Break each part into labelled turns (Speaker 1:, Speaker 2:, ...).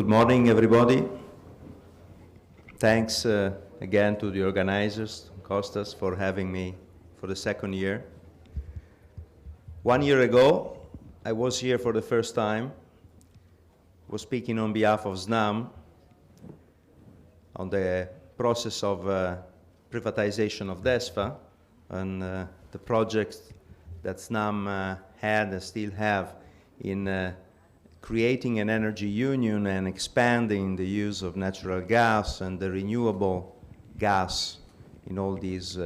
Speaker 1: Good morning, everybody. Thanks again to the organizers, Costas, for having me for the second year. 1 year ago, I was here for the first time, was speaking on behalf of SNAM on the process of privatization of DESFA and the projects that SNAM had and still have in creating an energy union and expanding the use of natural gas and the renewable gas in all these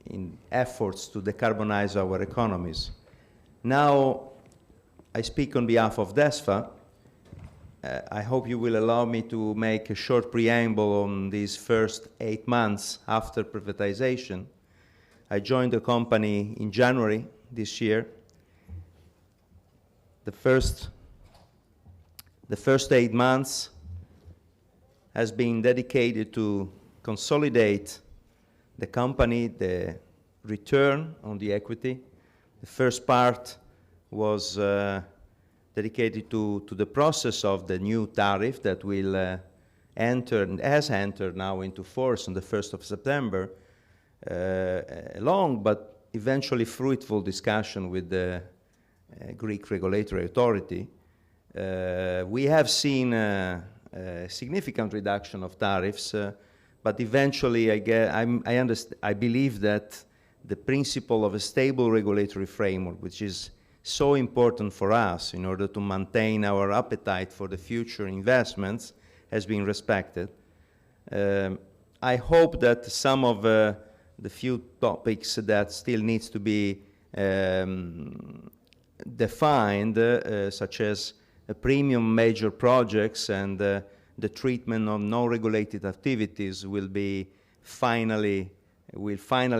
Speaker 1: in efforts to decarbonize our economies. Now, I speak on behalf of DESFA. I hope you will allow me to make a short preamble on these first 8 months after privatization. I joined the company in January this year. The first 8 months has been dedicated to consolidate the company, the return on the equity. The first part was dedicated to the process of the new tariff that will enter and has entered now into force on the 1st of September. A long but eventually fruitful discussion with the Greek regulatory authority. We have seen a significant reduction of tariffs, but eventually I believe that the principle of a stable regulatory framework, which is so important for us in order to maintain our appetite for the future investments, has been respected. I hope that some of the few topics that still needs to be defined, such as premium major projects and the treatment of non-regulated activities will finally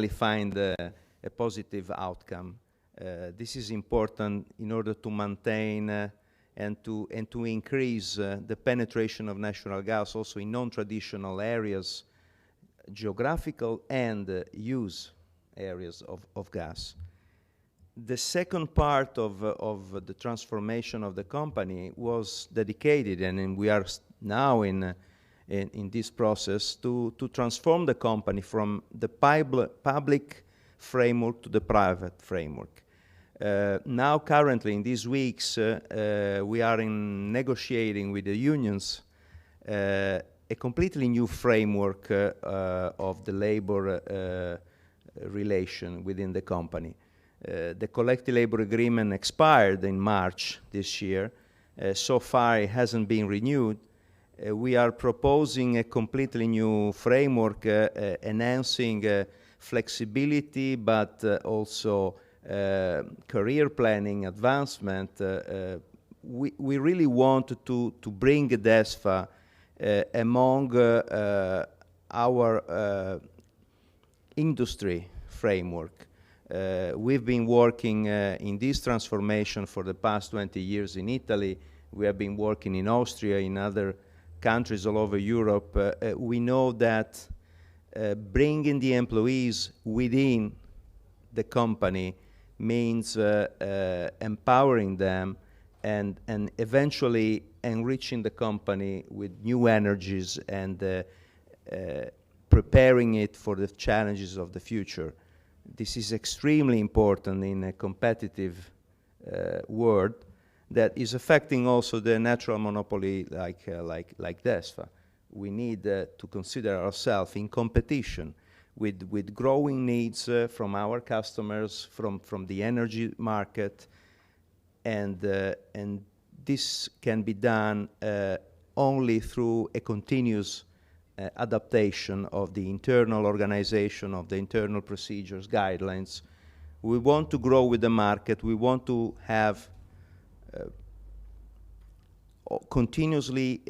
Speaker 1: find a positive outcome. This is important in order to maintain and to increase the penetration of natural gas also in non-traditional areas, geographical and use areas of gas. The second part of the transformation of the company was dedicated, and we are now in this process to transform the company from the public framework to the private framework. Now, currently, in these weeks, we are negotiating with the unions a completely new framework of the labor relation within the company. The collective labor agreement expired in March this year. So far, it hasn't been renewed. We are proposing a completely new framework enhancing flexibility, but also career planning, advancement. We really want to bring DESFA among our industry framework. We've been working in this transformation for the past 20 years in Italy. We have been working in Austria, in other countries all over Europe. We know that bringing the employees within the company means empowering them and eventually enriching the company with new energies and preparing it for the challenges of the future. This is extremely important in a competitive world that is affecting also the natural monopoly like DESFA. We need to consider ourselves in competition with growing needs from our customers, from the energy market, and this can be done only through a continuous adaptation of the internal organization, of the internal procedures, guidelines. We want to grow with the market. We want to have continuously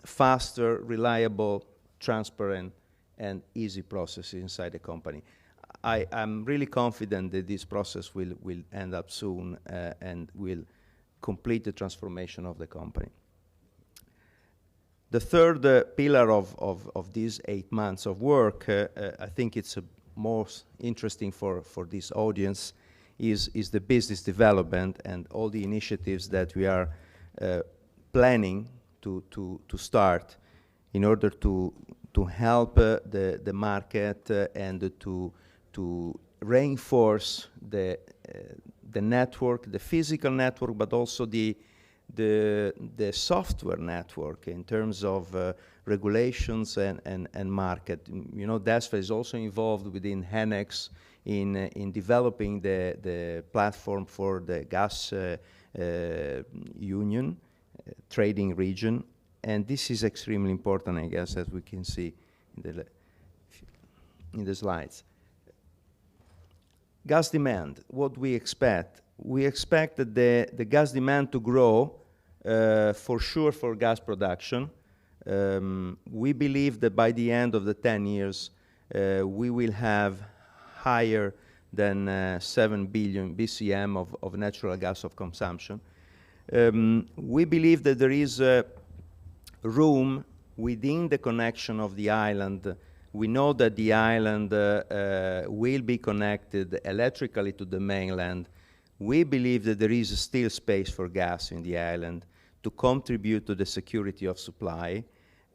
Speaker 1: faster, reliable, transparent, and easy processes inside the company. I'm really confident that this process will end up soon and will complete the transformation of the company. The third pillar of these 8 months of work, I think it's most interesting for this audience, is the business development and all the initiatives that we are planning to start in order to help the market and to reinforce the network, the physical network, but also the software network in terms of regulations and market. You know, DESFA is also involved within Hellenic in developing the platform for the gas union, trading region, and this is extremely important, I guess, as we can see in the slides. Gas demand, what we expect? We expect that the gas demand to grow for sure for gas production. We believe that by the end of the 10 years, we will have higher than 7 billion BCM of natural gas of consumption. We believe that there is room within the connection of the island. We know that the island will be connected electrically to the mainland. We believe that there is still space for gas in the island to contribute to the security of supply.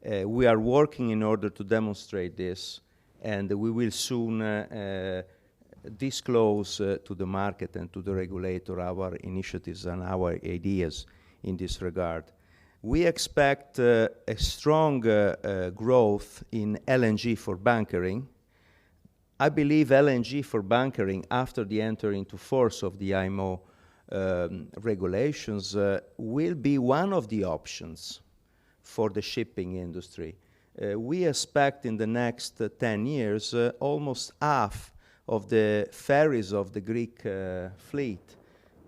Speaker 1: We are working in order to demonstrate this, and we will soon disclose to the market and to the regulator our initiatives and our ideas in this regard. We expect a strong growth in LNG for bunkering. I believe LNG for bunkering, after the entry into force of the IMO regulations, will be one of the options for the shipping industry. We expect in the next 10 years almost half of the ferries of the Greek fleet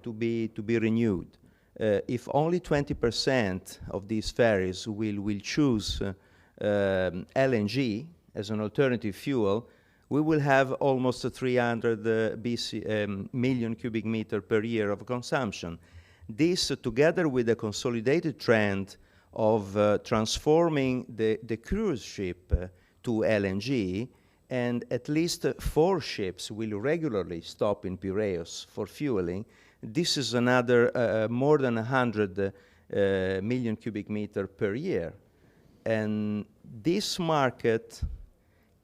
Speaker 1: to be renewed. If only 20% of these ferries will choose LNG as an alternative fuel, we will have almost 300 million cubic meter per year of consumption. This, together with the consolidated trend of transforming the cruise ship to LNG, and at least 4 ships will regularly stop in Piraeus for fueling. This is another more than 100 million cubic meter per year. And this market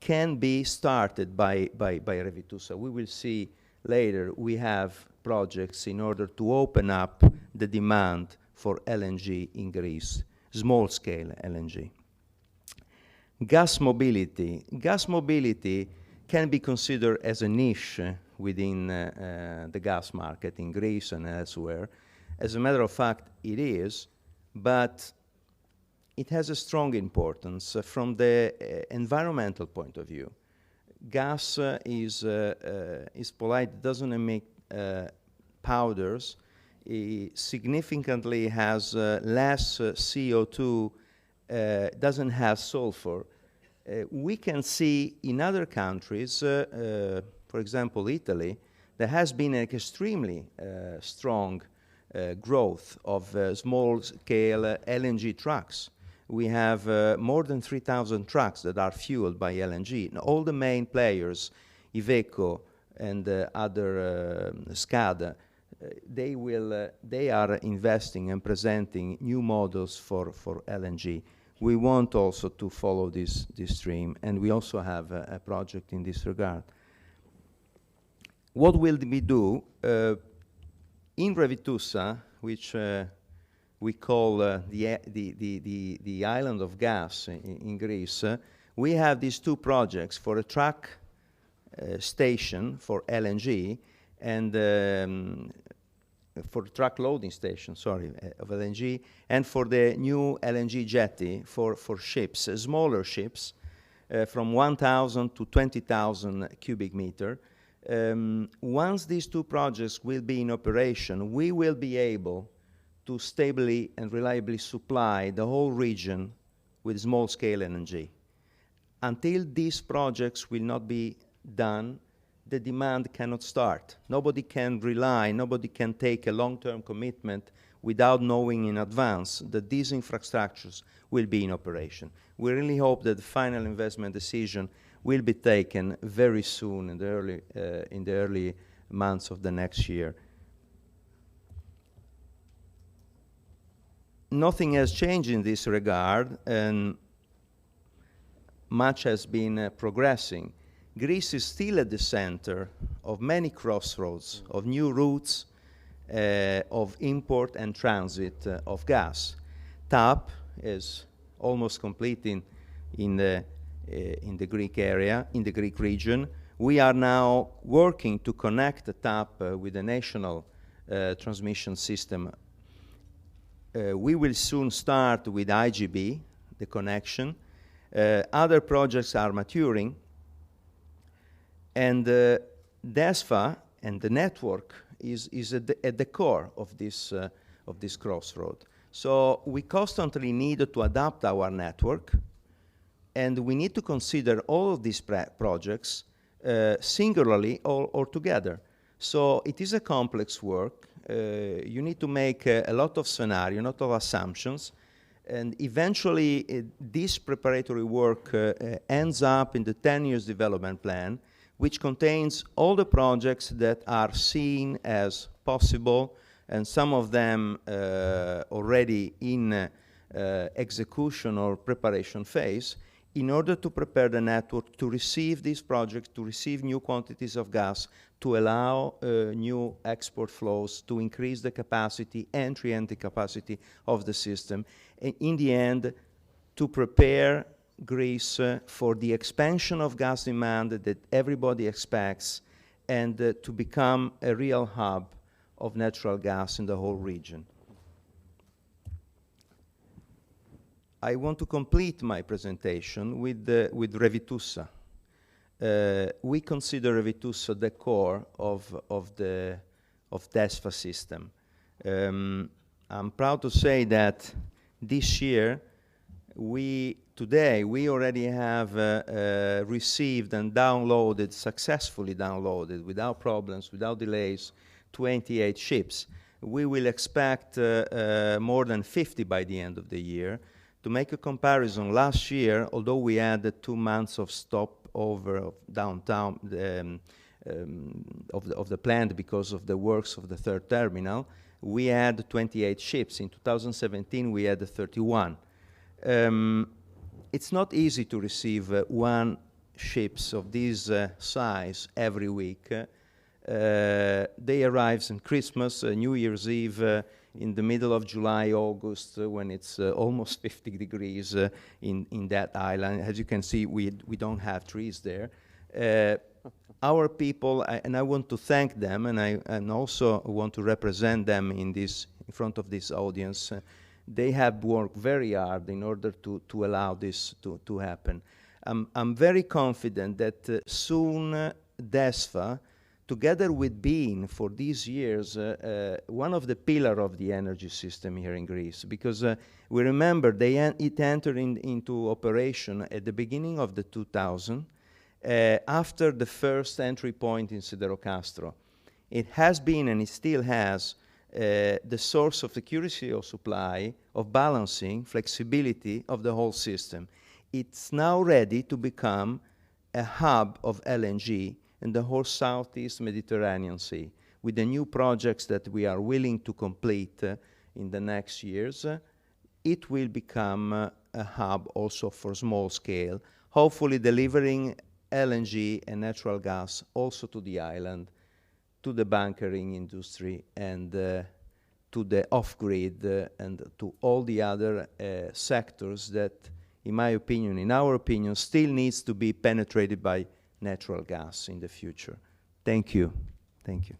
Speaker 1: can be started by Revitusa. We will see later we have projects in order to open up the demand for LNG in Greece, small-scale LNG. Gas mobility. Gas mobility can be considered as a niche within the gas market in Greece and elsewhere. As a matter of fact, it is, but it has a strong importance from the environmental point of view. Gas is polite, doesn't emit powders, it significantly has less CO2, doesn't have sulfur. We can see in other countries, for example, Italy, there has been an extremely strong growth of small-scale LNG trucks. We have more than 3,000 trucks that are fueled by LNG. And all the main players, Iveco and other SCADA, they are investing and presenting new models for LNG. We want also to follow this stream, and we also have a project in this regard. What will we do? In Revitusa, which we call the island of gas in Greece, we have these 2 projects for a truck station for LNG and for truck loading station, of LNG, and for the new LNG jetty for ships, smaller ships, from 1,000 to 20,000 cubic meter. Once these 2 projects will be in operation, we will be able to stably and reliably supply the whole region with small-scale LNG. Until these projects will not be done, the demand cannot start. Nobody can rely, nobody can take a long-term commitment without knowing in advance that these infrastructures will be in operation. We really hope that the final investment decision will be taken very soon in the early months of the next year. nothing has changed in this regard, and much has been progressing. Greece is still at the center of many crossroads, of new routes, of import and transit of gas. TAP is almost complete in the Greek area, in the Greek region. We are now working to connect the TAP with the national transmission system. We will soon start with IGB, the connection. Other projects are maturing, and DESFA and the network is at the core of this crossroad. So we constantly need to adapt our network, and we need to consider all of these projects singularly or together. So it is a complex work. You need to make a lot of scenarios, a lot of assumptions, and eventually this preparatory work ends up in the 10 years development plan, which contains all the projects that are seen as possible, and some of them already in execution or preparation phase, in order to prepare the network to receive these projects, to receive new quantities of gas, to allow new export flows, to increase the capacity, entry capacity of the system, and in the end, to prepare Greece for the expansion of gas demand that everybody expects, and to become a real hub of natural gas in the whole region. I want to complete my presentation with Revitussa. We consider Revitussa the core of DESFA system. I'm proud to say that this year, today we already have received and successfully downloaded, without problems, without delays, 28 ships. We will expect more than 50 by the end of the year. To make a comparison, last year, although we had 2 months of stopover of downtown of the plant because of the works of the third terminal, we had 28 ships. In 2017, we had 31. It's not easy to receive 1 ships of this size every week. They arrive on Christmas, New Year's Eve, in the middle of July, August, when it's almost 50 degrees in that island. As you can see, we don't have trees there. Our people, and I want to thank them, and also want to represent them in front of this audience. They have worked very hard in order to allow this to happen. I'm very confident that soon DESFA, together with being for these years one of the pillars of the energy system here in Greece, because we remember it entered into operation at the beginning of the 2000s, after the first entry point in Siderocastro. It has been, and it still has, the source of security of supply, of balancing, flexibility of the whole system. It's now ready to become a hub of LNG in the whole Southeast Mediterranean Sea. With the new projects that we are willing to complete in the next years, it will become a hub also for small scale, hopefully delivering LNG and natural gas also to the island, to the bunkering industry, and to the off-grid, and to all the other sectors that, in our opinion, still needs to be penetrated by natural gas in the future. Thank you. Thank you.